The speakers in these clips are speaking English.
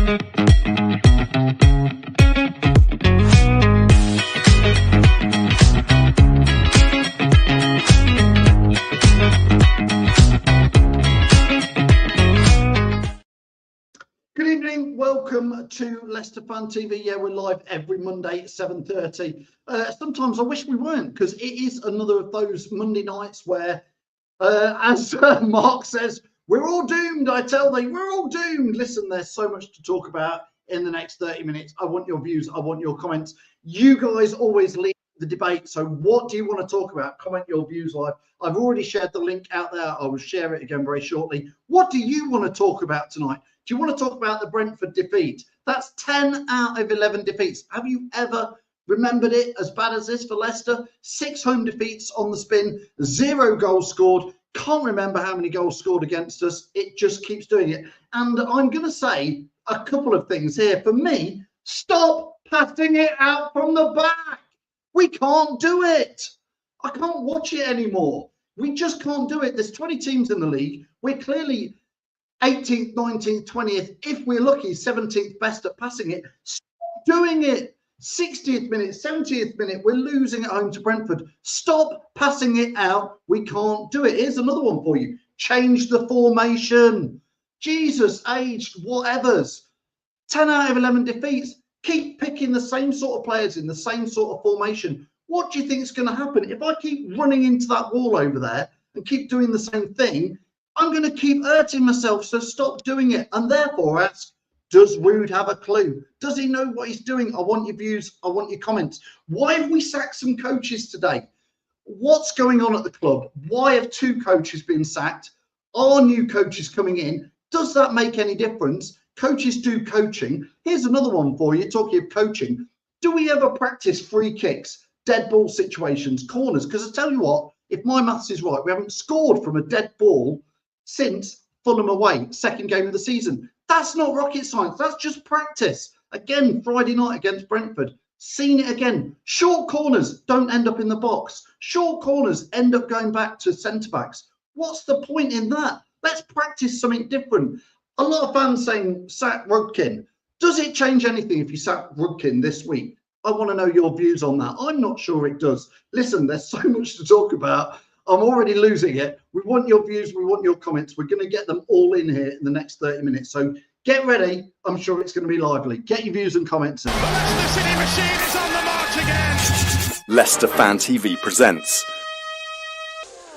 Good evening, welcome to Leicester Fan TV. Yeah, we're live every Monday at 7:30. Sometimes I wish we weren't, because it is another of those Monday nights where, as Mark says, we're all doomed. I tell them, we're all doomed. Listen, there's so much to talk about in the next 30 minutes. I want your views. I want your comments. You guys always lead the debate. So what do you want to talk about? Comment your views live. I've already shared the link out there. I will share it again very shortly. What do you want to talk about tonight? Do you want to talk about the Brentford defeat? That's 10 out of 11 defeats. Have you ever remembered it as bad as this for Leicester? 6 home defeats on the spin, 0 goals scored. Can't remember how many goals scored against us. It just keeps doing it. And I'm going to say a couple of things here. For me, stop passing it out from the back. We can't do it. I can't watch it anymore. We just can't do it. There's 20 teams in the league. We're clearly 18th, 19th, 20th, if we're lucky, 17th best at passing it. Stop doing it. 60th minute, 70th minute, we're losing at home to Brentford. Stop passing it out. We can't do it. Here's another one for you. Change the formation. Jesus, aged, whatevers. 10 out of 11 defeats. Keep picking the same sort of players in the same sort of formation. What do you think is going to happen? If I keep running into that wall over there and keep doing the same thing, I'm going to keep hurting myself, so stop doing it. And therefore ask, does Rude have a clue? Does he know what he's doing? I want your views. I want your comments. Why have we sacked some coaches today? What's going on at the club? Why have 2 coaches been sacked? Are new coaches coming in? Does that make any difference? Coaches do coaching. Here's another one for you, talking of coaching. Do we ever practice free kicks, dead ball situations, corners? Because I tell you what, if my maths is right, we haven't scored from a dead ball since Fulham away, second game of the season. That's not rocket science. That's just practice. Again, Friday night against Brentford. Seen it again. Short corners don't end up in the box. Short corners end up going back to centre-backs. What's the point in that? Let's practice something different. A lot of fans saying, sack Rudkin. Does it change anything if you sack Rudkin this week? I want to know your views on that. I'm not sure it does. Listen, there's so much to talk about. I'm already losing it. We want your views. We want your comments. We're going to get them all in here in the next 30 minutes. So get ready. I'm sure it's going to be lively. Get your views and comments in. The Leicester City machine is on the march again. Leicester Fan TV presents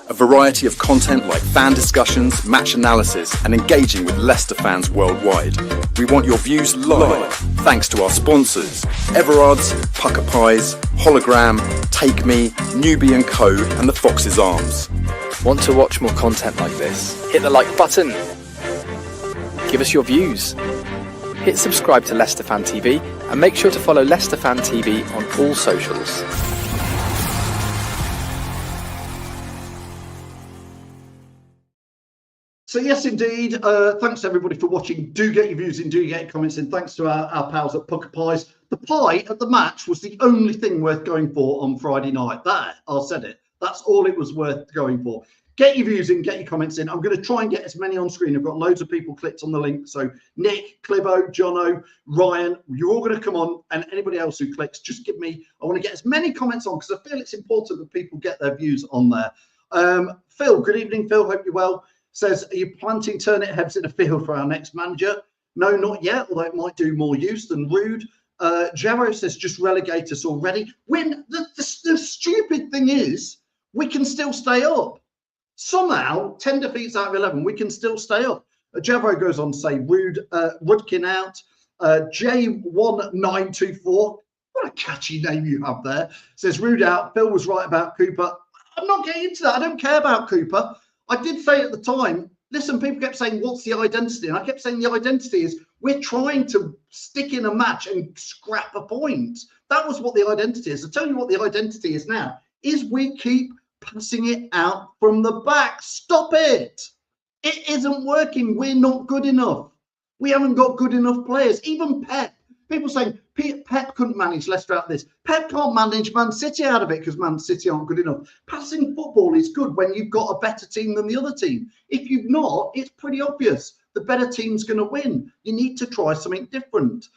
a variety of content like fan discussions, match analysis, and engaging with Leicester fans worldwide. We want your views live, thanks to our sponsors, Everard's, Pucker Pies, Hologram, Take Me, Newbie & Co, and the Fox's Arms. Want to watch more content like this? Hit the like button. Give us your views. Hit subscribe to Leicester Fan TV and make sure to follow Leicester Fan TV on all socials. So yes, indeed. Thanks everybody for watching. Do get your views in, do get your comments in. Thanks to our pals at Pucker Pies. The pie at the match was the only thing worth going for on Friday night. That, I said it. That's all it was worth going for. Get your views in, get your comments in. I'm going to try and get as many on screen. I've got loads of people clicked on the link. So Nick, Clibo, Jono, Ryan, you're all going to come on. And anybody else who clicks, just give me, I want to get as many comments on because I feel it's important that people get their views on there. Phil, good evening, Phil. Hope you're well. Says, are you planting turnip heads in a field for our next manager? No, not yet, although it might do more use than Rude. Jero says, just relegate us already. When the stupid thing is, we can still stay up. Somehow, 10 defeats out of 11, we can still stay up. Jero goes on to say, Rudkin out. J1924, what a catchy name you have there. Says, Rude out. Phil was right about Cooper. I'm not getting into that. I don't care about Cooper. I did say at the time, listen, people kept saying, what's the identity? And I kept saying the identity is we're trying to stick in a match and scrap a point. That was what the identity is. I'll tell you what the identity is now, is we keep passing it out from the back. Stop it. It isn't working. We're not good enough. We haven't got good enough players. Even Pep. People saying Pep couldn't manage Leicester out of this. Pep can't manage Man City out of it because Man City aren't good enough. Passing football is good when you've got a better team than the other team. If you've not, it's pretty obvious. the better team's going to win. You need to try something different.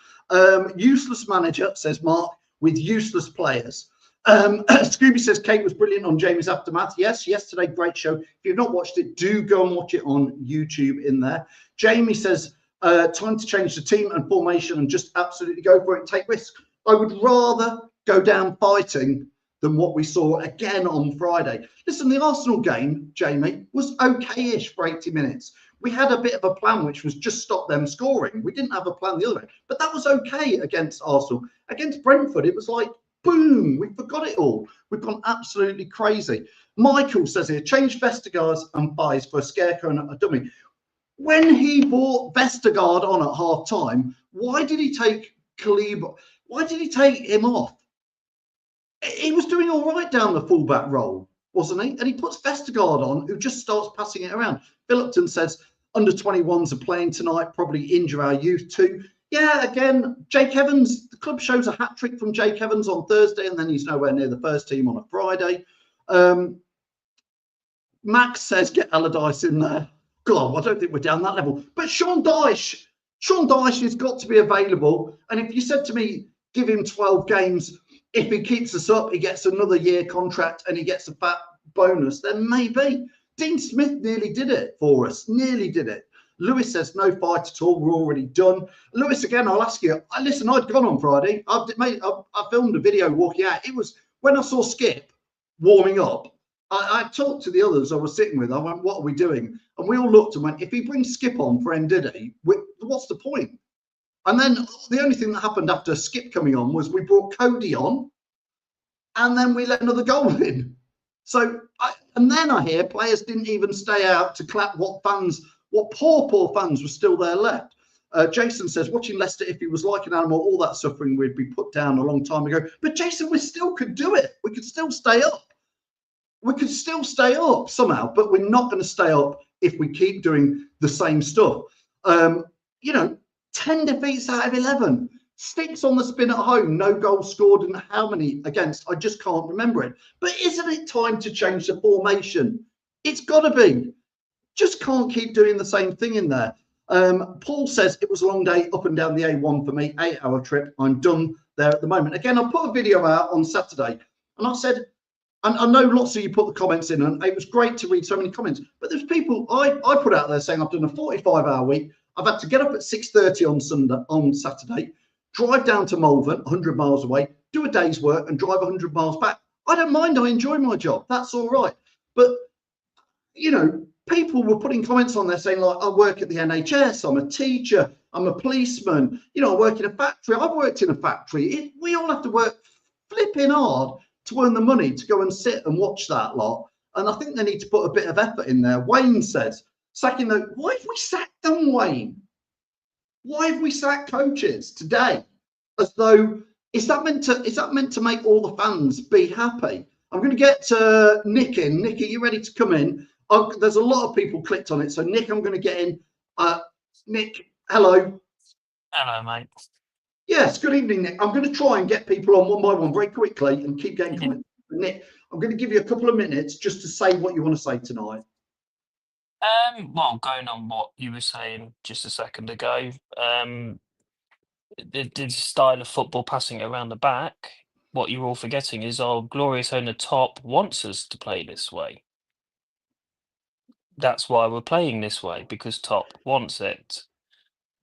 Useless manager, says Mark, with useless players. Scooby says Kate was brilliant on Jamie's Aftermath. Yes, yesterday, great show. If you've not watched it, do go and watch it on YouTube in there. Jamie says, time to change the team and formation and just absolutely go for it and take risks. I would rather go down fighting than what we saw again on Friday. Listen, the Arsenal game, Jamie, was okay-ish for 80 minutes. We had a bit of a plan, which was just stop them scoring. We didn't have a plan the other way, but that was okay against Arsenal. Against Brentford, it was like, boom, we forgot it all. We've gone absolutely crazy. Michael says here, change Vestergaard and Fies for a scarecrow and a dummy. When he brought Vestergaard on at half-time, why did he take Khalib? Why did he take him off? He was doing all right down the fullback role, wasn't he? And he puts Vestergaard on, who just starts passing it around. Phillipton says, under 21s are playing tonight, probably injure our youth too. Yeah, again, Jake Evans, the club shows a hat-trick from Jake Evans on Thursday, and then he's nowhere near the first team on a Friday. Max says, get Allardyce in there. God, I don't think we're down that level. But Sean Dyche has got to be available. And if you said to me, give him 12 games, if he keeps us up, he gets another year contract and he gets a fat bonus, then maybe. Dean Smith nearly did it for us, nearly did it. Lewis says, no fight at all, we're already done. Lewis, again, I'll ask you, listen, I'd gone on Friday. I filmed a video walking out. It was when I saw Skip warming up, I talked to the others I was sitting with. I went, what are we doing? And we all looked and went, if he brings Skip on for Ndidi, what's the point? And then the only thing that happened after Skip coming on was we brought Cody on and then we let another goal in. So, and then I hear players didn't even stay out to clap what poor fans were still there left. Jason says, watching Leicester, if he was like an animal, all that suffering would be put down a long time ago. But Jason, we still could do it. We could still stay up. We could still stay up somehow, but we're not going to stay up if we keep doing the same stuff. 10 defeats out of 11. 6 on the spin at home, no goals scored, and how many against? I just can't remember it. But isn't it time to change the formation? It's got to be. Just can't keep doing the same thing in there. Paul says it was a long day up and down the A1 for me, 8-hour trip. I'm done there at the moment. Again, I put a video out on Saturday and I said, and I know lots of you put the comments in and it was great to read so many comments, but there's people I put out there saying I've done a 45-hour week. I've had to get up at 6:30 on Saturday, drive down to Malvern, 100 miles away, do a day's work and drive 100 miles back. I don't mind. I enjoy my job. That's all right. But, people were putting comments on there saying, like, I work at the NHS, I'm a teacher, I'm a policeman, I work in a factory. I've worked in a factory. We all have to work flipping hard to earn the money to go and sit and watch that lot. And I think they need to put a bit of effort in there. Wayne says, why have we sacked them, Wayne? Why have we sacked coaches today? As though, is that meant to make all the fans be happy? I'm going to get Nick in. Nick, are you ready to come in? There's a lot of people clicked on it. So, Nick, I'm going to get in. Nick, hello. Hello, mate. Yes, good evening, Nick. I'm going to try and get people on one by one very quickly and keep getting comments. Nick, I'm going to give you a couple of minutes just to say what you want to say tonight. Well, going on what you were saying just a second ago, the style of football passing it around the back, what you're all forgetting is our glorious owner Top wants us to play this way. That's why we're playing this way, because Top wants it.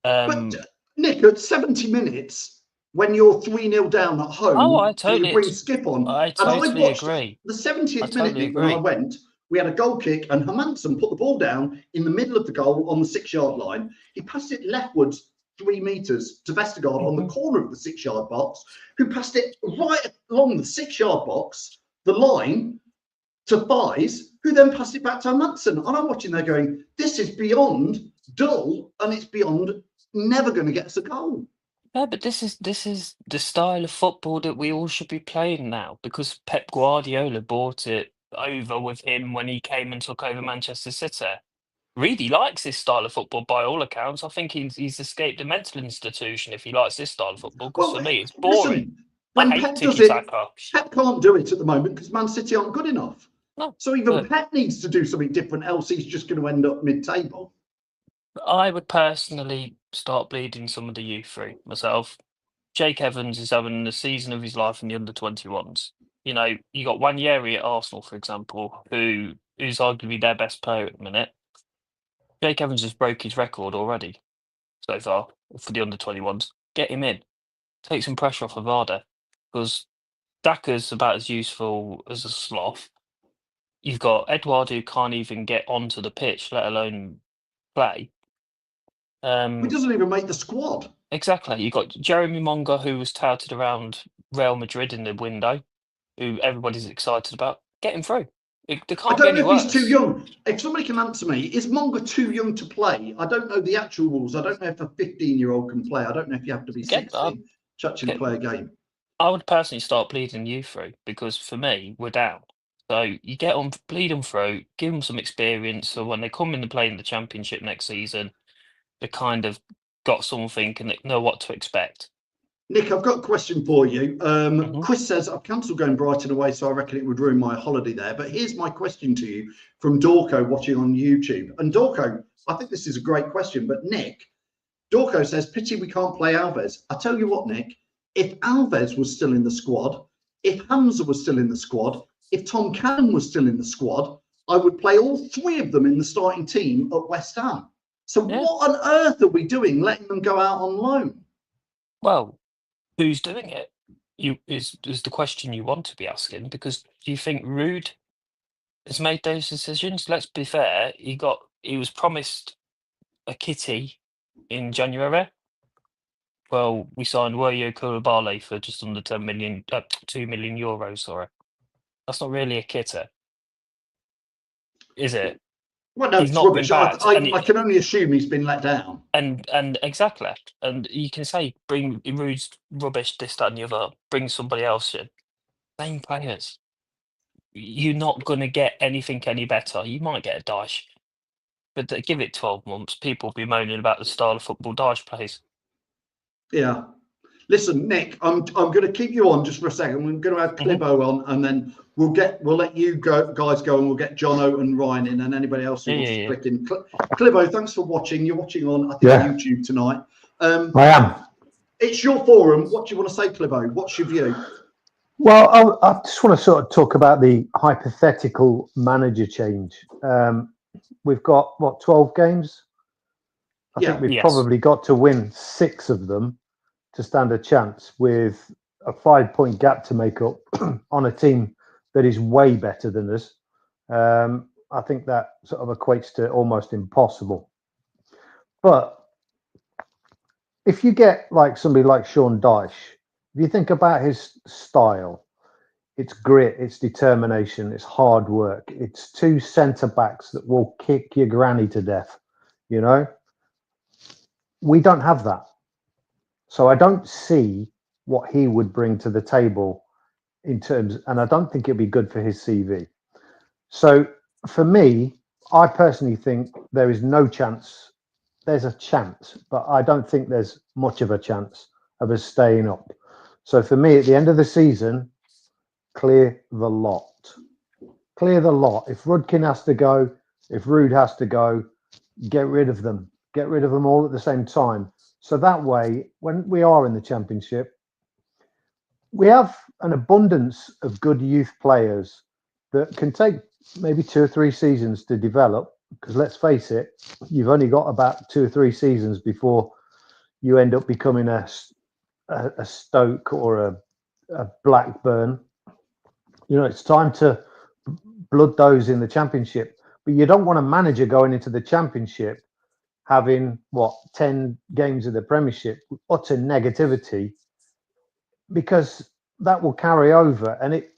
But Nick, at 70 minutes, when you're 3-0 down at home, you bring Skip on. I totally agree. The 70th minute, Nick, when I went, we had a goal kick and Hermansen put the ball down in the middle of the goal on the 6-yard line. He passed it leftwards 3 meters to Vestergaard on the corner of the 6-yard box, who passed it right along the 6-yard box, the line, to Fies, who then passed it back to Hermansen. And I'm watching there going, this is beyond dull and it's beyond never going to get us a goal. Yeah, but this is the style of football that we all should be playing now, because Pep Guardiola brought it over with him when he came and took over Manchester City. Really likes this style of football by all accounts. I think he's escaped a mental institution if he likes this style of football, because for me it's boring. Listen, when Pep does it, Pep can't do it at the moment because Man City aren't good enough. No, so even Pep needs to do something different, else he's just going to end up mid-table. I would personally start bleeding some of the youth through myself. Jake Evans is having the season of his life in the under-21s. You know, you got Wanyeri at Arsenal, for example, who's arguably their best player at the minute. Jake Evans has broke his record already so far for the under-21s. Get him in. Take some pressure off of Varda, because Daka's about as useful as a sloth. You've got Edouard who can't even get onto the pitch, let alone play. He doesn't even make the squad. Exactly. You've got Jeremy Monga, who was touted around Real Madrid in the window, who everybody's excited about. Get him through. There I can't be don't any know if he's worse. too young. If somebody can answer me, is Monga too young to play? I don't know the actual rules. I don't know if a 15-year-old can play. I don't know if you have to be 16 to actually play a game. I would personally start bleeding you through, because for me, we're down. So you get on, bleed them through, give them some experience, so when they come in and play in the Championship next season, they kind of got something and they know what to expect. Nick, I've got a question for you. Mhm. Chris says, I've cancelled going Brighton away, so I reckon it would ruin my holiday there. But here's my question to you from Dorco watching on YouTube. And Dorco, I think this is a great question, but Nick, Dorco says, pity we can't play Alves. I tell you what, Nick, if Alves was still in the squad, if Hamza was still in the squad, if Tom Cannon was still in the squad, I would play all three of them in the starting team at West Ham. So Yeah. what on earth are we doing letting them go out on loan? Well, who's doing it? Is the question you want to be asking, because do you think Rude has made those decisions? Let's be fair, he was promised a kitty in January. Well, we signed Wayo Koulibaly for just under 2 million euros, sorry. That's not really a kitter, is it? Well, no, He's it's not been rubbish. bad. I can only assume he's been let down. And exactly. And you can say bring Rude's rubbish, this, that, and the other, bring somebody else in. Same players. You're not going to get anything any better. You might get a Dyche, but give it 12 months, people will be moaning about the style of football Dyche plays. Yeah. Listen, Nick, I'm going to keep you on just for a second. We're going to have Clibo on, and then we'll let you guys go, and we'll get Jono and Ryan in, and anybody else who wants to click in. Clibo, thanks for watching. You're watching on, I think, YouTube tonight. I am. It's your forum. What do you want to say, Clibo? What's your view? Well, I just want to sort of talk about the hypothetical manager change. We've got, 12 games? I think we've probably got to win 6 of them to stand a chance, with a 5-point gap to make up on a team that is way better than us. I think that sort of equates to almost impossible. But if you get like somebody like Sean Dyche, if you think about his style, it's grit, it's determination, it's hard work. It's 2 centre backs that will kick your granny to death. You know, we don't have that. So I don't see what he would bring to the table in terms, and I don't think it'd be good for his CV. So for me, I personally think there is no chance. There's a chance, but I don't think there's much of a chance of us staying up. So for me, at the end of the season, clear the lot. Clear the lot. If Rudkin has to go, if Rude has to go, get rid of them. Get rid of them all at the same time. So that way, when we are in the Championship, we have an abundance of good youth players that can take maybe 2 or 3 seasons to develop. Because let's face it, you've only got about 2 or 3 seasons before you end up becoming a Stoke or a Blackburn. You know, it's time to blood those in the Championship. But you don't want a manager going into the Championship having 10 games of the Premiership, utter negativity, because that will carry over, and it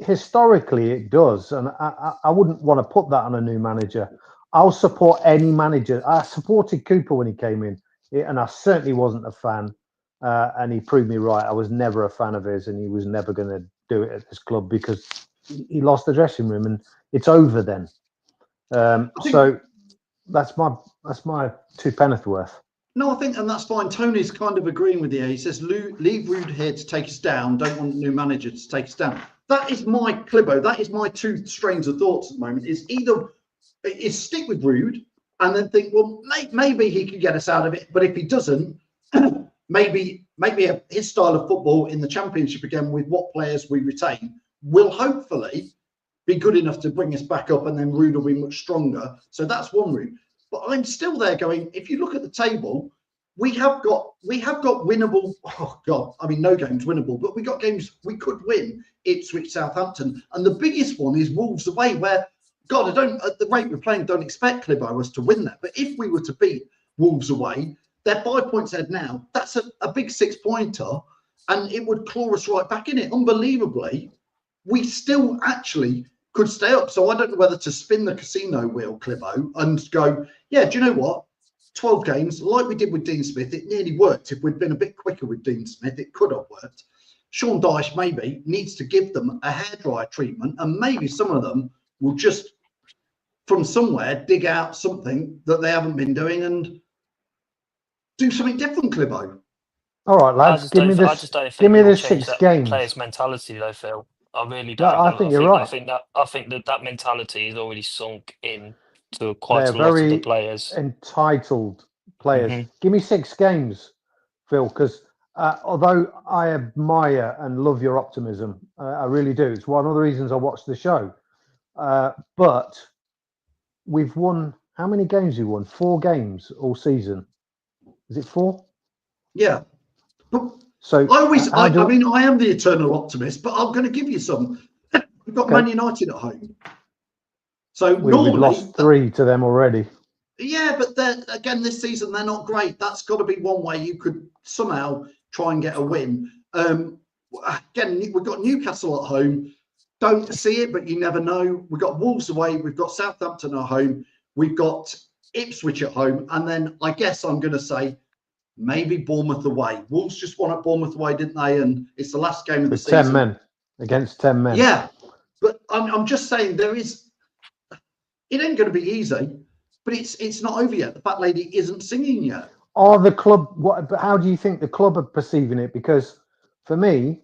historically it does. And I wouldn't want to put that on a new manager. I'll support any manager. I supported Cooper when he came in, and I certainly wasn't a fan. And he proved me right. I was never a fan of his, and he was never going to do it at this club because he lost the dressing room, and it's over then. So that's my 2 penneth worth. No, I think, and that's fine. Tony's kind of agreeing with you. He says, leave Rude here to take us down. Don't want a new manager to take us down. That is my Clibo. That is my 2 strains of thoughts at the moment. Is either stick with Rude and then think, well, maybe he could get us out of it. But if he doesn't, maybe his style of football in the Championship again, with what players we retain, will hopefully be good enough to bring us back up, and then Ruud will be much stronger. So that's one route. But I'm still there going, if you look at the table, we have got winnable. Oh God, I mean, no game's winnable, but we got games we could win. Ipswich, Southampton, and the biggest one is Wolves away, where God, I don't, at the rate we're playing, don't expect Clibo us to win that. But if we were to beat Wolves away, they're 5 points ahead now. That's a big 6-pointer, and it would claw us right back in it. Unbelievably, we still actually could stay up. So I don't know whether to spin the casino wheel, Clibo, and go, yeah, do you know what? 12 games, like we did with Dean Smith, it nearly worked. If we'd been a bit quicker with Dean Smith, it could have worked. Sean Dyche maybe needs to give them a hairdryer treatment, and maybe some of them will just, from somewhere, dig out something that they haven't been doing and do something different, Clibo. All right, lads, give me the 6 games. Players' mentality, though, Phil. I really don't. I think you're right. I think that mentality is already sunk in to quite a lot of the players. Entitled players. Mm-hmm. Give me 6 games, Phil, because although I admire and love your optimism, I really do. It's one of the reasons I watch the show. But we've won. How many games have we won? 4 games all season. Is it 4? Yeah. So I mean, I am the eternal optimist, but I'm going to give you some. We've got Man United at home. So normally we've lost 3 to them already. Yeah, but again, this season they're not great. That's got to be one way you could somehow try and get a win. Again, we've got Newcastle at home. Don't see it, but you never know. We've got Wolves away. We've got Southampton at home. We've got Ipswich at home. And then I guess I'm going to say maybe Bournemouth away. Wolves just won at Bournemouth away, didn't they? And it's the last game of the season. 10 men. Against 10 men. Yeah. But I'm just saying it ain't going to be easy, but it's not over yet. The fat lady isn't singing yet. Are the club, but how do you think the club are perceiving it? Because for me,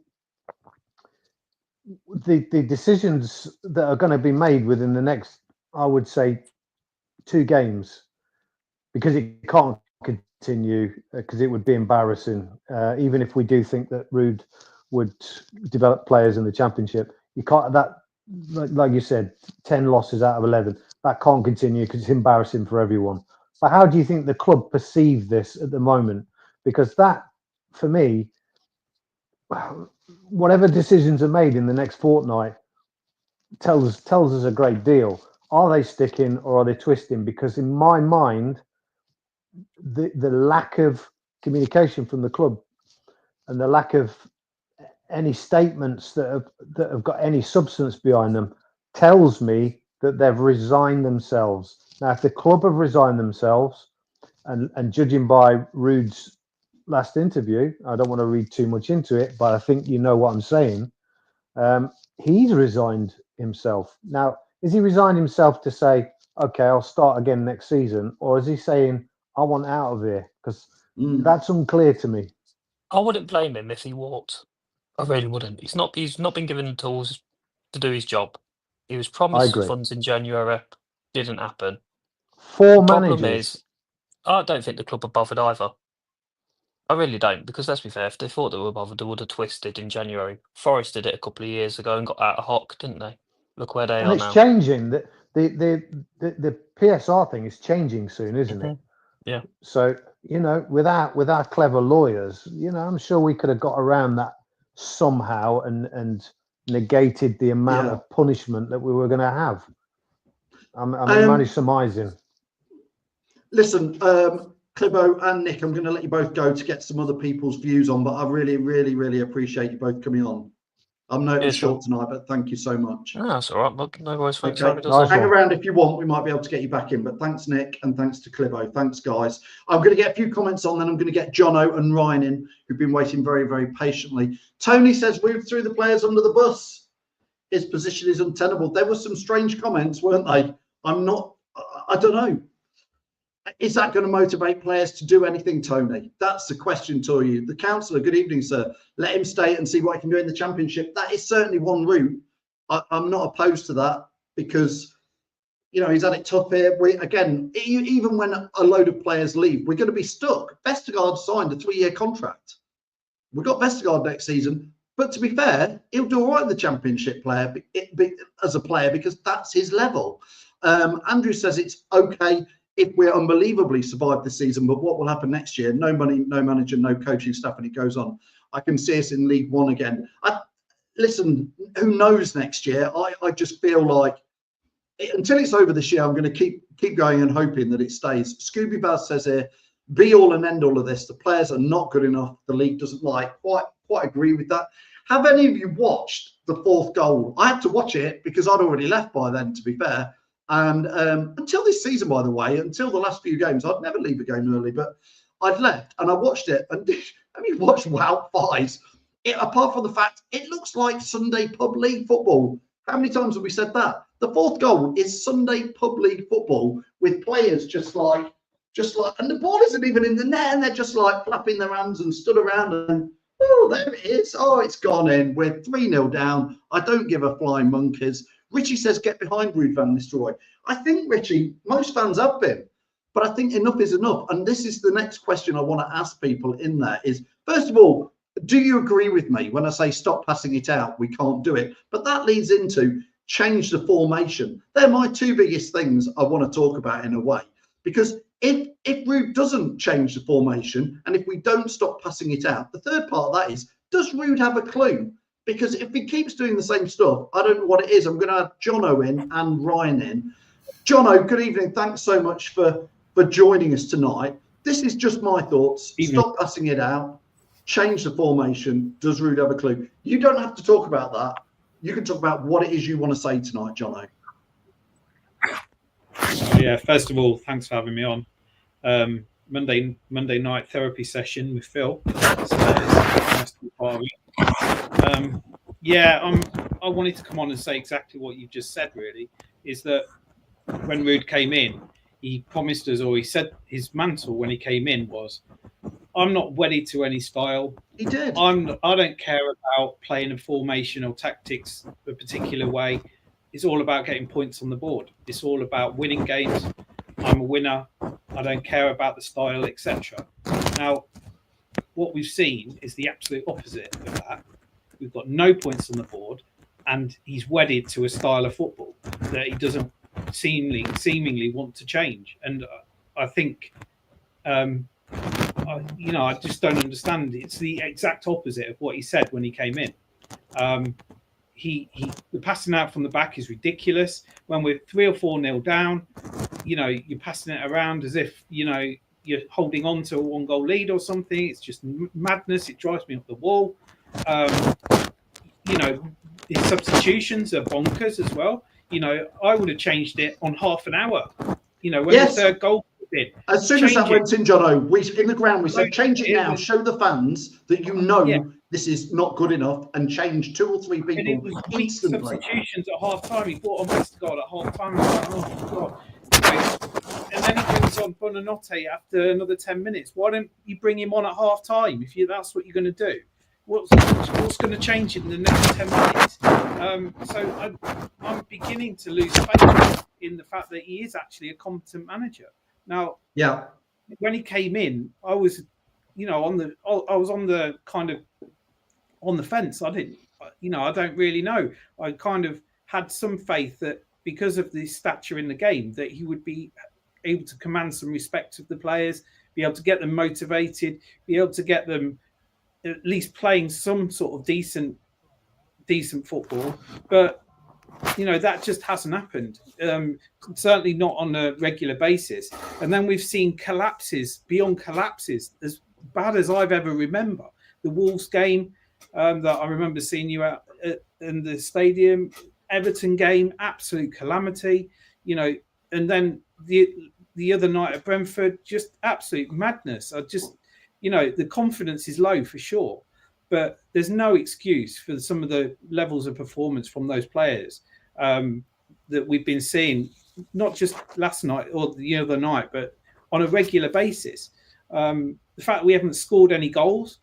the decisions that are going to be made within the next, I would say, 2 games, because it can't continue, because it would be embarrassing. Even if we do think that Ruud would develop players in the Championship, you can't, that, like you said, 10 losses out of 11, that can't continue because it's embarrassing for everyone. But how do you think the club perceive this at the moment? Because that, for me, whatever decisions are made in the next fortnight tells us a great deal. Are they sticking or are they twisting? Because in my mind, the lack of communication from the club and the lack of any statements that have got any substance behind them tells me that they've resigned themselves. Now, if the club have resigned themselves, and judging by Ruud's last interview, I don't want to read too much into it, but I think you know what I'm saying. He's resigned himself. Now, is he resigned himself to say, okay, I'll start again next season? Or is he saying, I want out of here? Because that's unclear to me. I wouldn't blame him if he walked. I really wouldn't. He's not been given the tools to do his job. He was promised funds in January. Didn't happen. 4 managers. Problem is, I don't think the club are bothered either. I really don't, because let's be fair, if they thought they were bothered, they would have twisted in January. Forest did it a couple of years ago and got out of hock, didn't they? Look where they are now. And it's changing. The PSR thing is changing soon, isn't it? Yeah. So, with our clever lawyers, I'm sure we could have got around that somehow and negated the amount of punishment that we were going to have. I'm only surmising. Listen, Clibo and Nick, I'm going to let you both go to get some other people's views on, but I really, really, really appreciate you both coming on. I'm noting short tonight, but thank you so much. Oh, that's all right. Look, no worries. Thanks. Okay. Hang around if you want. We might be able to get you back in. But thanks, Nick, and thanks to Clibo. Thanks, guys. I'm going to get a few comments on, then I'm going to get Jono and Ryan in, who've been waiting very, very patiently. Tony says, we threw the players under the bus. His position is untenable. There were some strange comments, weren't they? I don't know. Is that going to motivate players to do anything, Tony? That's the question to you. The councillor, good evening, sir. Let him stay and see what he can do in the Championship. That is certainly one route. I'm not opposed to that, because he's had it tough here. Even when a load of players leave, we're going to be stuck. Vestergaard signed a 3-year contract. We've got Vestergaard next season. But to be fair, he'll do all right in the Championship as a player because that's his level. Andrew says it's okay if we unbelievably survive this season, but what will happen next year? No money, no manager, no coaching staff, and it goes on. I can see us in League One again. Listen, who knows next year? I just feel like until it's over this year, I'm going to keep going and hoping that it stays. Scooby Baz says here, be all and end all of this. The players are not good enough. The league doesn't like. Quite agree with that. Have any of you watched the 4th goal? I had to watch it because I'd already left by then, to be fair. And until this season, by the way, until the last few games, I'd never leave a game early, but I'd left and I watched it. And have you watched Wout Fies? Apart from the fact it looks like Sunday Pub League football. How many times have we said that? The 4th goal is Sunday Pub League football with players just like, and the ball isn't even in the net, and they're just like flapping their hands and stood around and, oh, there it is. Oh, it's gone in. We're 3-0 down. I don't give a flying monkeys. Richie says, get behind Ruud van Nistelrooy. I think, Richie, most fans have been, but I think enough is enough. And this is the next question I want to ask people in there is, first of all, do you agree with me when I say stop passing it out? We can't do it. But that leads into change the formation. They're my 2 biggest things I want to talk about in a way, because if Ruud doesn't change the formation and if we don't stop passing it out, the third part of that is, does Ruud have a clue? Because if he keeps doing the same stuff, I don't know what it is. I'm going to have Jono in and Ryan in. Jono, good evening. Thanks so much for joining us tonight. This is just my thoughts. Stop passing it out. Change the formation. Does Ruud have a clue? You don't have to talk about that. You can talk about what it is you want to say tonight, Jono. Yeah, first of all, thanks for having me on. Monday night therapy session with Phil. So nice to be part of it. I wanted to come on and say exactly what you just said, really, is that when Ruud came in, he promised us, or he said his mantle when he came in was, I'm not wedded to any style. He did. I don't care about playing a formation or tactics a particular way. It's all about getting points on the board. It's all about winning games. I'm a winner. I don't care about the style, etc. Now, what we've seen is the absolute opposite of that. We've got no points on the board, and he's wedded to a style of football that he doesn't seemingly want to change. And I think, I just don't understand. It's the exact opposite of what he said when he came in. The passing out from the back is ridiculous. When we're 3 or 4-0 down, you're passing it around as if, you're holding on to a 1-goal lead or something. It's just madness. It drives me up the wall. His substitutions are bonkers as well. I would have changed it on half an hour. When the 3rd goal in. As soon as that went in, Jono, in the ground, we said, change it now. Show the fans that this is not good enough, and change 2 or 3 people instantly. Substitutions at half time. He brought on Westergaard at half time. Oh, God. And then he brings on Buonanotte after another 10 minutes. Why don't you bring him on at half time if that's what you're going to do? What's going to change in the next 10 minutes? So I'm beginning to lose faith in the fact that he is actually a competent manager. Now, when he came in, I was, on the kind of on the fence. I don't really know. I kind of had some faith that because of the stature in the game, that he would be able to command some respect of the players, be able to get them motivated, be able to get them at least playing some sort of decent football. But that just hasn't happened. Certainly not on a regular basis. And then we've seen collapses beyond collapses, as bad as I've ever remember. The Wolves game that I remember seeing you at in the stadium, Everton game, absolute calamity. And then the other night at Brentford, just absolute madness. The confidence is low for sure. But there's no excuse for some of the levels of performance from those players that we've been seeing, not just last night or the other night, but on a regular basis. The fact that we haven't scored any goals,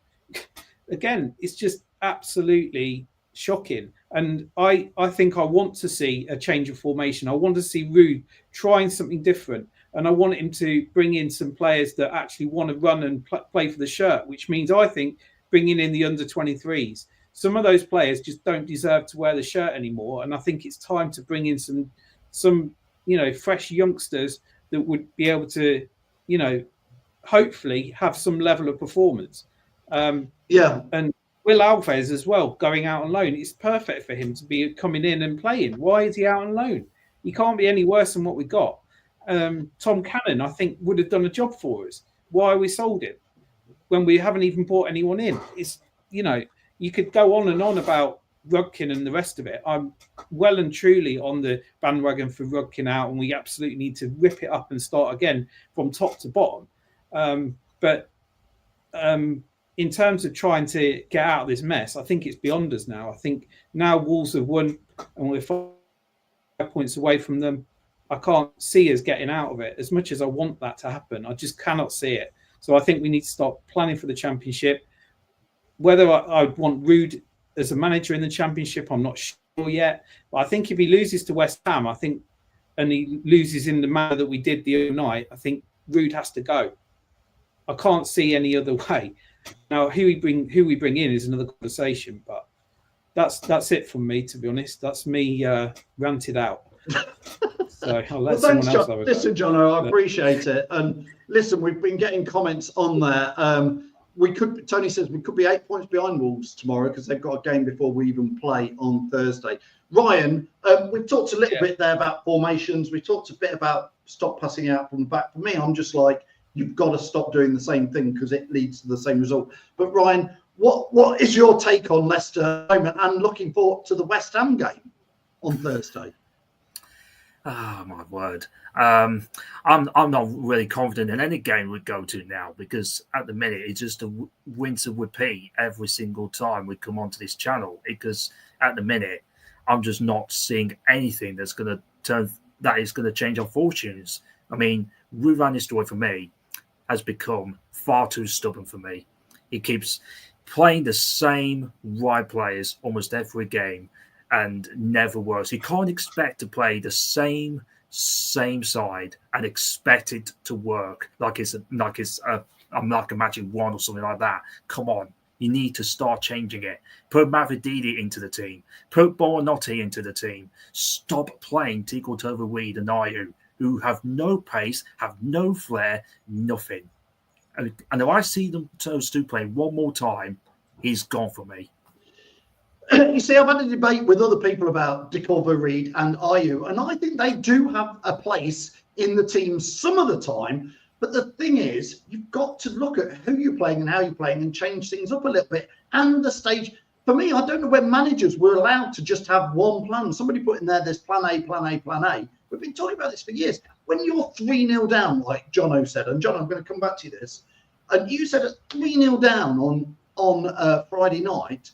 again, it's just absolutely shocking. And I think I want to see a change of formation. I want to see Ruud trying something different. And I want him to bring in some players that actually want to run and play for the shirt, which means I think bringing in the under-23s. Some of those players just don't deserve to wear the shirt anymore. And I think it's time to bring in some fresh youngsters that would be able to, hopefully have some level of performance. And Will Alves as well, going out on loan. It's perfect for him to be coming in and playing. Why is he out on loan? He can't be any worse than what we got. Tom Cannon, I think, would have done a job for us. Why we sold him when we haven't even brought anyone in? It's, you could go on and on about Rudkin and the rest of it. I'm well and truly on the bandwagon for Rudkin out, and we absolutely need to rip it up and start again from top to bottom. But in terms of trying to get out of this mess, I think it's beyond us now. I think now Wolves have won and we're 5 points away from them. I can't see us getting out of it as much as I want that to happen. I just cannot see it. So I think we need to start planning for the Championship. Whether I want Ruud as a manager in the Championship, I'm not sure yet. But I think if he loses to West Ham, and he loses in the manner that we did the other night, I think Ruud has to go. I can't see any other way. Now, who we bring in is another conversation, but that's it from me, to be honest. That's me ranted out. So I'll let someone else have a go. Listen, Jono, I appreciate it. And listen, we've been getting comments on there. Tony says we could be 8 points behind Wolves tomorrow because they've got a game before we even play on Thursday. Ryan, we've talked a little bit there about formations. We talked a bit about stop passing out from the back. For me, I'm just like, you've got to stop doing the same thing because it leads to the same result. But Ryan, what is your take on Leicester at the moment and looking forward to the West Ham game on Thursday? Oh, my word. I'm not really confident in any game we'd go to now because at the minute it's just a rinse and repeat every single time we come onto this channel because at the minute I'm just not seeing anything that is going to change our fortunes. I mean, Ruud van Nistelrooy for me has become far too stubborn for me. He keeps playing the same right players almost every game and never works. You can't expect to play the same side and expect it to work like it's a Magic 1 or something like that. Come on, you need to start changing it. Put Mavididi into the team. Put Buonanotte into the team. Stop playing Tico Tova-Reid and Ayew, who have no pace, have no flair, nothing. And if I see those two playing one more time, he's gone for me. You see, I've had a debate with other people about Tova-Reid and Ayew, and I think they do have a place in the team some of the time. But the thing is, you've got to look at who you're playing and how you're playing and change things up a little bit. And the stage, for me, I don't know where managers were allowed to just have one plan. Somebody put in there's plan A, plan A, plan A. We've been talking about this for years. When you're 3-0 down, like Jono said, and John, I'm going to come back to this, and you said 3-0 down on Friday night,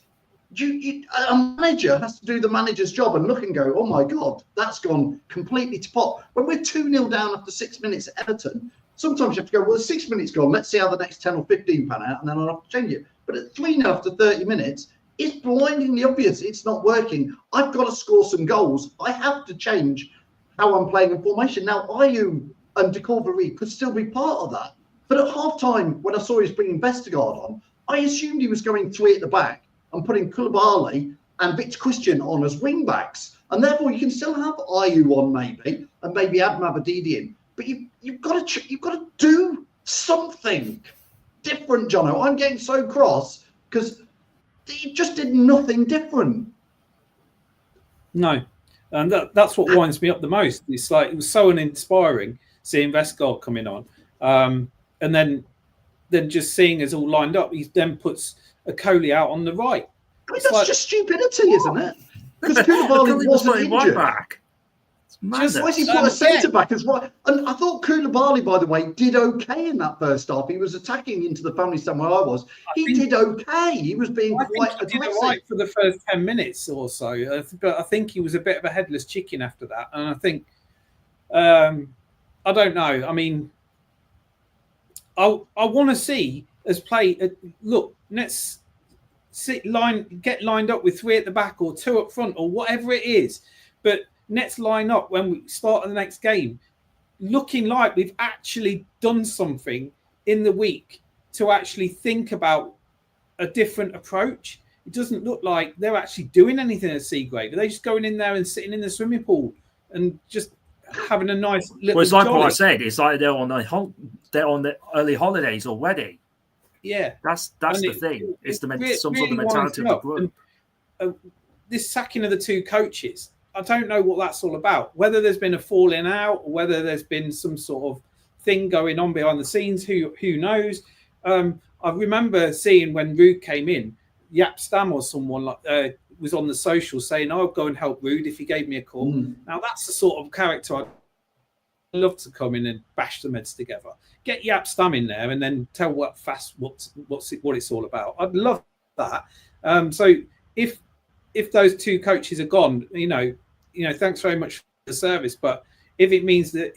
a manager has to do the manager's job and look and go, oh my God, that's gone completely to pot. When we're 2-0 down after 6 minutes at Everton, sometimes you have to go, well, 6 minutes gone, let's see how the next 10 or 15 pan out, and then I'll have to change it. But at 3-0 after 30 minutes, it's blindingly obvious it's not working. I've got to score some goals. I have to change how I'm playing in formation. Now, Ayew and Tova-Reid could still be part of that. But at half-time, when I saw he was bringing Vestergaard on, I assumed he was going 3 at the back and putting Koulibaly and Victor Christian on as wing-backs. And therefore, you can still have Ayew on maybe, and maybe add Mavididi in. But you've got to do something different, Jono. I'm getting so cross because he just did nothing different. No, and that's what winds me up the most. It's like it was so uninspiring seeing Vestergaard coming on, and then just seeing us all lined up. He then puts a Coley out on the right. I mean, that's just stupidity, isn't it? Because Koulibaly wasn't injured. Back. Just why he put a centre back as well? And I thought Koulibaly, by the way, did okay in that first half. He was attacking into the family stand where I was. He did okay. He was being quite aggressive. He did all right for the first 10 minutes or so. But I think he was a bit of a headless chicken after that. And I think, I don't know. I mean, I want to see us play. Look, let's get lined up with 3 at the back or 2 up front or whatever it is. But let's line up when we start the next game, looking like we've actually done something in the week to actually think about a different approach. It doesn't look like they're actually doing anything at Seagrave. Are they just going in there and sitting in the swimming pool and just having a nice little? Well, it's like jolly? what I said. It's like they're on the early holidays already. Yeah, that's the thing. It's some sort of mentality of the group. And, this sacking of the 2 coaches, I don't know what that's all about. Whether there's been a falling out, or whether there's been some sort of thing going on behind the scenes, who knows? I remember seeing when Rude came in, Yap Stam or someone was on the social saying, "I'll go and help Rude if he gave me a call." Now that's the sort of character I'd love to come in and bash the heads together. Get Yap Stam in there and then tell what it's all about. I'd love that. So if those 2 coaches are gone, thanks very much for the service. But if it means that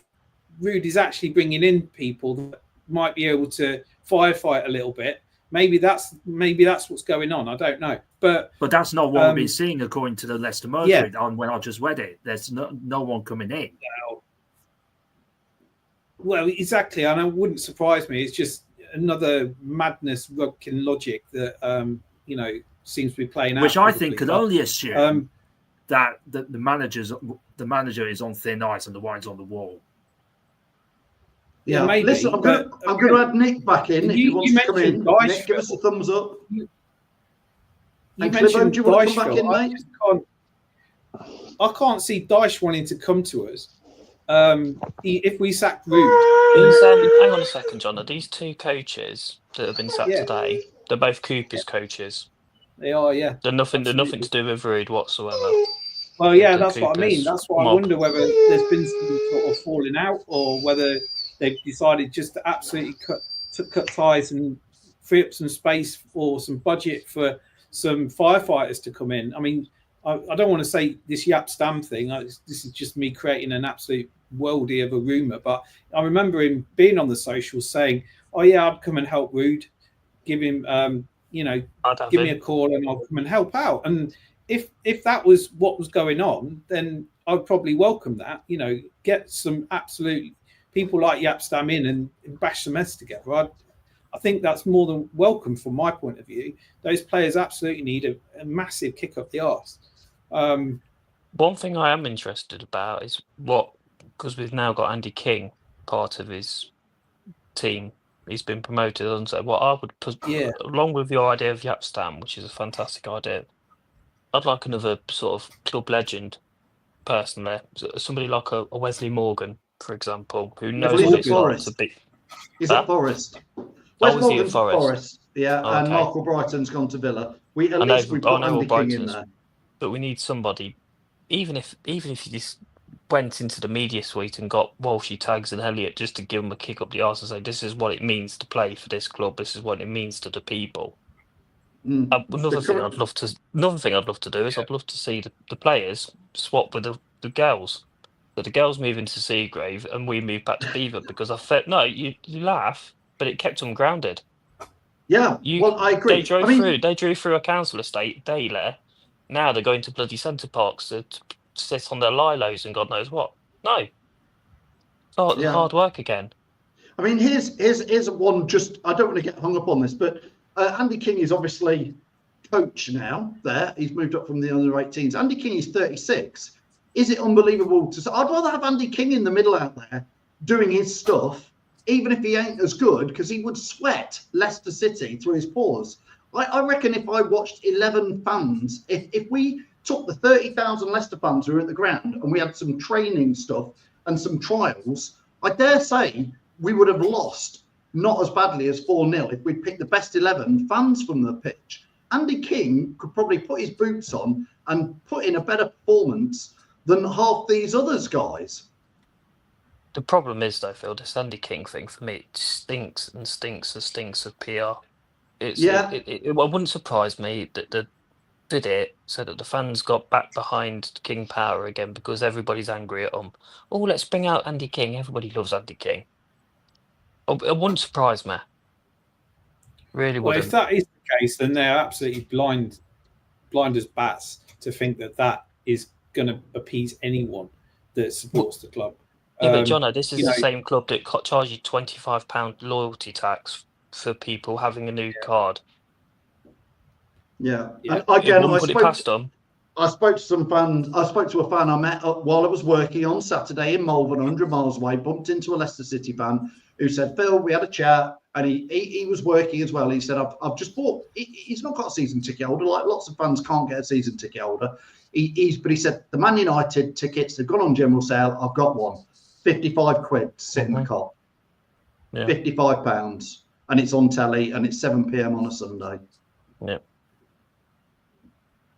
Rude is actually bringing in people that might be able to firefight a little bit, maybe that's what's going on. I don't know, but that's not what we've been seeing according to the Leicester Mercury. When I just read it, there's no one coming in. Well, exactly, and it wouldn't surprise me. It's just another madness rugkin logic that seems to be playing out. Which I think could only assume that the manager is on thin ice and the wine's on the wall. Yeah, maybe. Listen, I'm going to add Nick back in if he wants to come in. Nick, give us a thumbs up. You mentioned do you want to come back in, mate? I can't see Dyche wanting to come to us. If we sack Rude. Hang on a second, John. Are these 2 coaches that have been sacked today? They're both Cooper's coaches. They are, yeah. They're nothing to do with Rude whatsoever. Well, yeah, that's what I mean. That's why I wonder whether there's been some sort of falling out, or whether they've decided just to absolutely cut ties and free up some space or some budget for some firefighters to come in. I mean, I don't want to say this Yap Stam thing. This is just me creating an absolute worldie of a rumour. But I remember him being on the socials saying, "Oh yeah, I'd come and help Rude. Give him, give me a call and I'll come and help out." And if that was what was going on, then I'd probably welcome that. Get some absolute people like Yap Stam in and bash some heads together. I think that's more than welcome from my point of view. Those players absolutely need a massive kick up the arse. One thing I am interested about is because we've now got Andy King part of his team. He's been promoted, and so what I would put along with your idea of Yap Stam, which is a fantastic idea. I'd like another sort of club legend person there, somebody like a Wesley Morgan, for example, who knows what it's like to be. He's at Forest. Wes Morgan's at Forest. Yeah, okay. And Michael Brighton's gone to Villa. We've got Andy King in there. But we need somebody, even if you just went into the media suite and got Walshy, Tags and Elliott just to give them a kick up the arse and say, this is what it means to play for this club, this is what it means to the people. Another thing I'd love to do is I'd love to see the players swap with the girls. So the girls move into Seagrave and we move back to Beaver, because I felt, you laugh, but it kept them grounded. Yeah, I agree. They drew through a council estate daily. Now they're going to bloody Centre Parks to sit on their lilos and God knows what. No. Hard work again. I mean, here's one. Just I don't want to get hung up on this, but Andy King is obviously coach now. There, he's moved up from the under-18s. Andy King is 36. Is it unbelievable to say? I'd rather have Andy King in the middle out there doing his stuff, even if he ain't as good, because he would sweat Leicester City through his pores. I reckon if I watched 11 fans, if we took the 30,000 Leicester fans who were at the ground and we had some training stuff and some trials, I dare say we would have lost not as badly as 4-0 if we'd picked the best 11 fans from the pitch. Andy King could probably put his boots on and put in a better performance than half these others guys. The problem is, though, Phil, this Andy King thing, for me, it stinks and stinks and stinks of PR. It wouldn't surprise me that they did it so that the fans got back behind King Power again because everybody's angry at him. Oh, let's bring out Andy King. Everybody loves Andy King. It wouldn't surprise me. Really Well, wouldn't. if that is the case, then they're absolutely blind as bats to think that is going to appease anyone that supports the club. Yeah, but Jono, this is the know, same club that charges you £25 loyalty tax for people having a new card. Yeah. Yeah. And again, Wouldn't put it past them. I spoke to some fans. I spoke to a fan I met while I was working on Saturday in Malvern, 100 miles away. Bumped into a Leicester City fan who said, "Phil, we had a chat," and he was working as well. He said, "I've just bought." He's not got a season ticket holder. Like lots of fans can't get a season ticket holder. But he said the Man United tickets they've gone on general sale. I've got one, £55 to sit in the car. Yeah. £55, and it's on telly, and it's 7 p.m. on a Sunday. Yeah.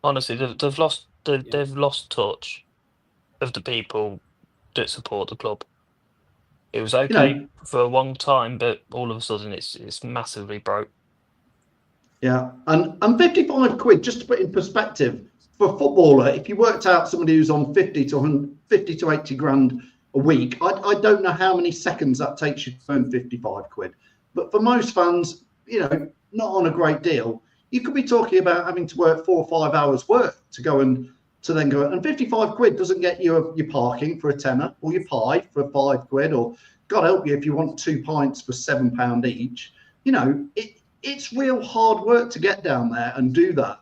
Honestly, they've lost touch of the people that support the club. It was okay for a long time, but all of a sudden it's massively broke. Yeah, and £55, just to put in perspective, for a footballer, if you worked out somebody who's on 50 to 80 grand a week, I don't know how many seconds that takes you to earn £55. But for most fans, not on a great deal. You could be talking about having to work 4 or 5 hours work to then go. And £55 doesn't get you your parking for a tenner, or your pie for £5, or God help you if you want 2 pints for £7 each. It's real hard work to get down there and do that.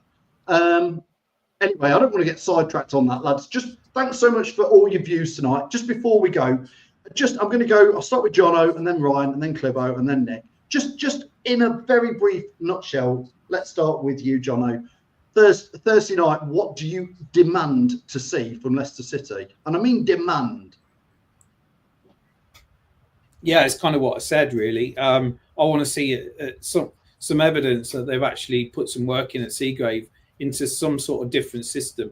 Anyway, I don't want to get sidetracked on that, lads. Just thanks so much for all your views tonight. Just before we go, I'm going to go. I'll start with Jono, and then Ryan, and then Clivo, and then Nick. Just in a very brief nutshell, let's start with you, Jono. Thursday night, what do you demand to see from Leicester City? And I mean demand. Yeah, it's kind of what I said, really. I want to see some evidence that they've actually put some work in at Seagrave into some sort of different system.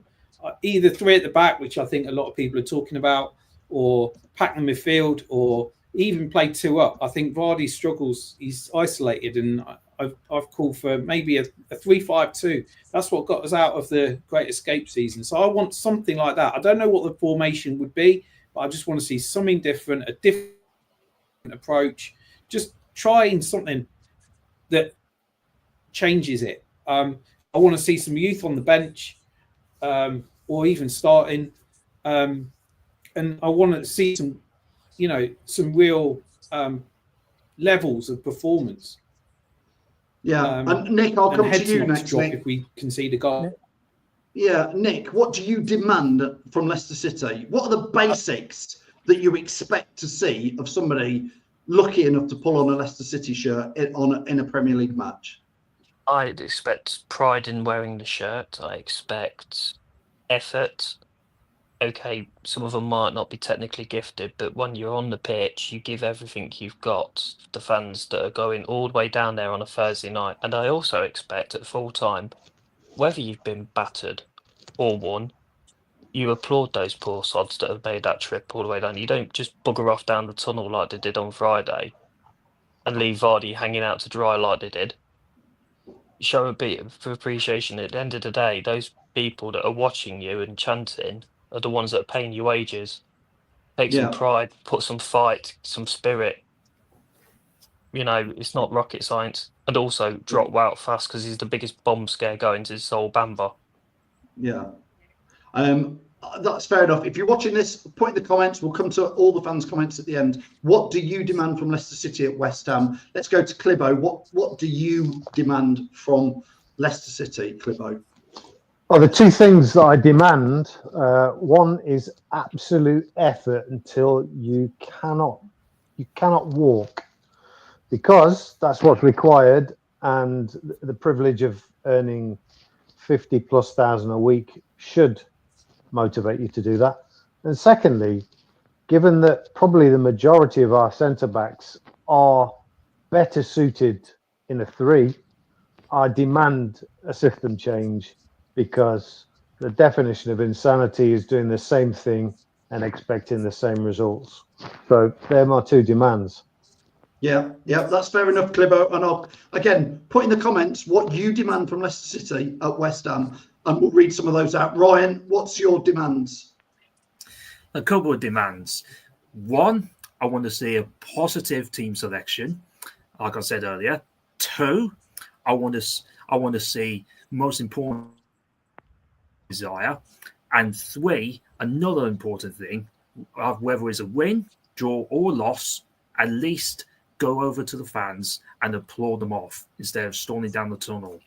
Either 3 at the back, which I think a lot of people are talking about, or pack the midfield, or even play 2 up. I think Vardy struggles. He's isolated, and I've called for maybe a 3-5-2. That's what got us out of the Great Escape season. So I want something like that. I don't know what the formation would be, but I just want to see something different, a different approach, just trying something that changes it. I want to see some youth on the bench, or even starting, and I want to see some real levels of performance. Yeah, and Nick, I'll come to you next. Nick, if we concede a goal. Yeah, Nick, what do you demand from Leicester City? What are the basics that you expect to see of somebody lucky enough to pull on a Leicester City shirt in a Premier League match? I'd expect pride in wearing the shirt. I expect effort. Okay, some of them might not be technically gifted, but when you're on the pitch, you give everything you've got. The fans that are going all the way down there on a Thursday night. And I also expect at full time, whether you've been battered or won, you applaud those poor sods that have made that trip all the way down. You don't just bugger off down the tunnel like they did on Friday and leave Vardy hanging out to dry like they did. Show a bit of appreciation. At the end of the day, those people that are watching you and chanting are the ones that are paying you wages. Take some pride, put some fight, some spirit. It's not rocket science. And also drop Wout fast, because he's the biggest bomb scare going since Sol Bamba. Yeah. That's fair enough. If you're watching this, put in the comments. We'll come to all the fans' comments at the end. What do you demand from Leicester City at West Ham? Let's go to Clivo. What do you demand from Leicester City, Clivo? Well, the 2 things that I demand, one is absolute effort until you cannot walk, because that's what's required, and the privilege of earning 50,000+ a week should motivate you to do that. And secondly, given that probably the majority of our centre backs are better suited in a 3, I demand a system change, because the definition of insanity is doing the same thing and expecting the same results. So they're my 2 demands. Yeah, that's fair enough, Clivo. And I'll again put in the comments what you demand from Leicester City at West Ham, and we'll read some of those out. Ryan, what's your demands? A couple of demands. One, I want to see a positive team selection, like I said earlier. 2, I want to see, most important, desire, and 3, another important thing, whether it's a win, draw, or loss, at least go over to the fans and applaud them off instead of storming down the tunnel.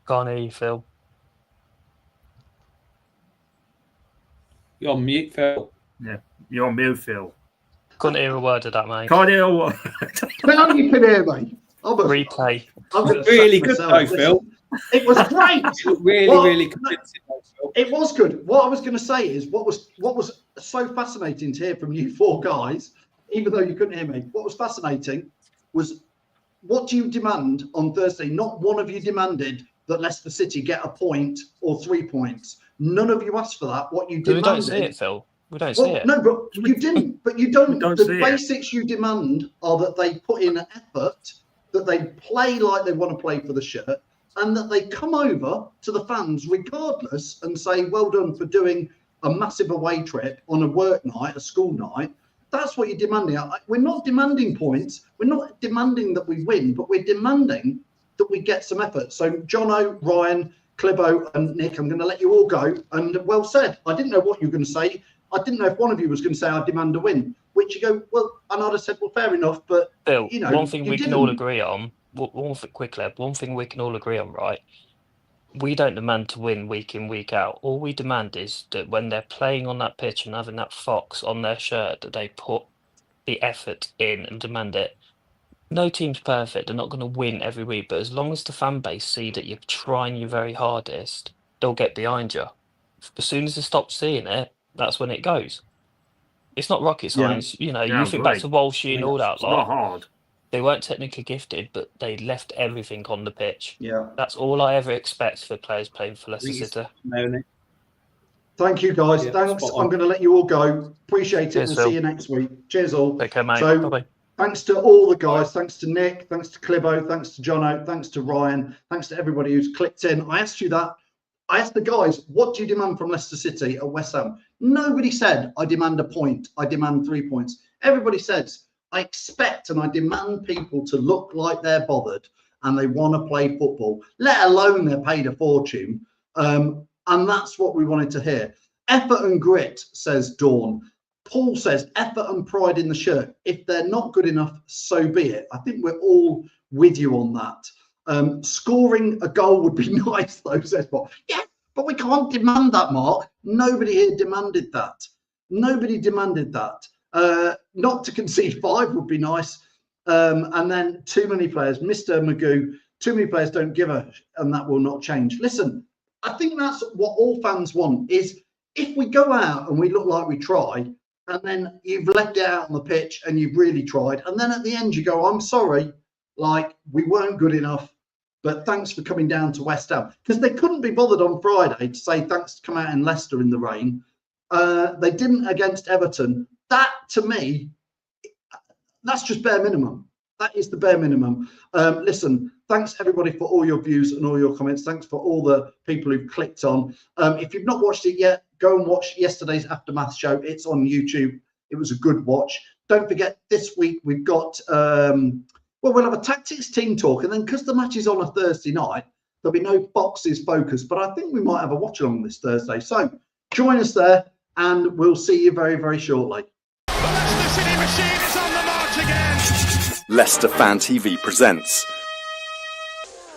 Can't hear you, Phil. You're on mute, Phil. Yeah, you're on mute, Phil. Couldn't hear a word of that, mate. Can't hear a word. Now you can hear me. Replay. Really good though, Phil. It was great. Really convincing, Phil. It was good. What I was going to say is what was so fascinating to hear from you 4 guys, even though you couldn't hear me. What was fascinating was, what do you demand on Thursday? Not one of you demanded that Leicester City get a point or 3 points. None of you asked for that. What you demanded. We don't see it, Phil. We don't see it. No, but you didn't. But you don't. The basics it. You demand are that they put in an effort, that they play like they want to play for the shirt, and that they come over to the fans regardless and say, well done for doing a massive away trip on a work night, a school night. That's what you're demanding. We're not demanding points. We're not demanding that we win, but we're demanding that we get some effort. So Jono, Ryan, Clibo and Nick, I'm going to let you all go. And well said. I didn't know what you were going to say. I didn't know if one of you was going to say I demand a win, which you go, well, and I'd have said, well, fair enough. But, Phil, you know, one thing we can all agree on, one thing we can all agree on, right? We don't demand to win week in, week out. All we demand is that when they're playing on that pitch and having that fox on their shirt, that they put the effort in and demand it. No team's perfect. They're not going to win every week. But as long as the fan base see that you're trying your very hardest, they'll get behind you. As soon as they stop seeing it, that's when it goes. It's not rocket science. You know, you think back to Walshy and all that It's not hard. They weren't technically gifted, but they left everything on the pitch. Yeah. That's all I ever expect for players playing for Leicester City. Thank you, guys. Yeah, thanks. I'm going to let you all go. Appreciate it. Cheers, we'll Phil. see you next week. Cheers, all. Take care, mate. So, bye-bye. Thanks to all the guys. Thanks to Nick. Thanks to Clibo. Thanks to Jono. Thanks to Ryan. Thanks to everybody who's clicked in. I asked you that. I asked the guys, what do you demand from Leicester City at West Ham? Nobody said, I demand a point. I demand 3 points. Everybody says, I expect and I demand people to look like they're bothered and they want to play football, let alone they're paid a fortune. And that's what we wanted to hear. Effort and grit, says Dawn. Paul says, effort and pride in the shirt. If they're not good enough, so be it. I think we're all with you on that. Scoring a goal would be nice, though, says Paul. Yeah, but we can't demand that, Mark. Nobody here demanded that. Nobody demanded that. Not to concede 5 would be nice. And then too many players, Mr. Magoo, too many players don't give a, and that will not change. Listen, I think that's what all fans want, is if we go out and we look like we try, and then you've left it out on the pitch and you've really tried, and then at the end you go, I'm sorry, like we weren't good enough, but thanks for coming down to West Ham. Because they couldn't be bothered on Friday to say thanks to come out in Leicester in the rain. They didn't against Everton. That, to me, that's just bare minimum. That is the bare minimum. Listen, thanks everybody for all your views and all your comments. Thanks for all the people who've clicked on. If you've not watched it yet, go and watch yesterday's Aftermath show. It's on YouTube. It was a good watch. Don't forget, this week we've got, well, we'll have a tactics team talk. And then because the match is on a Thursday night, there'll be no boxes focus. But I think we might have a watch along this Thursday. So join us there and we'll see you very, very shortly. The Leicester City machine is on the march again. Leicester Fan TV presents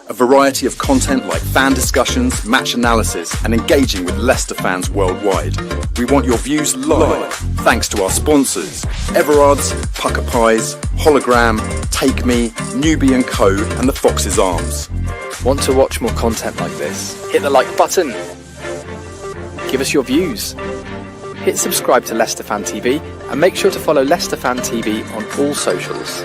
a variety of content like fan discussions, match analysis, and engaging with Leicester fans worldwide. We want your views live, thanks to our sponsors, Everard's, Pucker Pies, Hologram, Take Me, Newbie & Co, and the Fox's Arms. Want to watch more content like this? Hit the like button. Give us your views. Hit subscribe to Leicester Fan TV and make sure to follow Leicester Fan TV on all socials.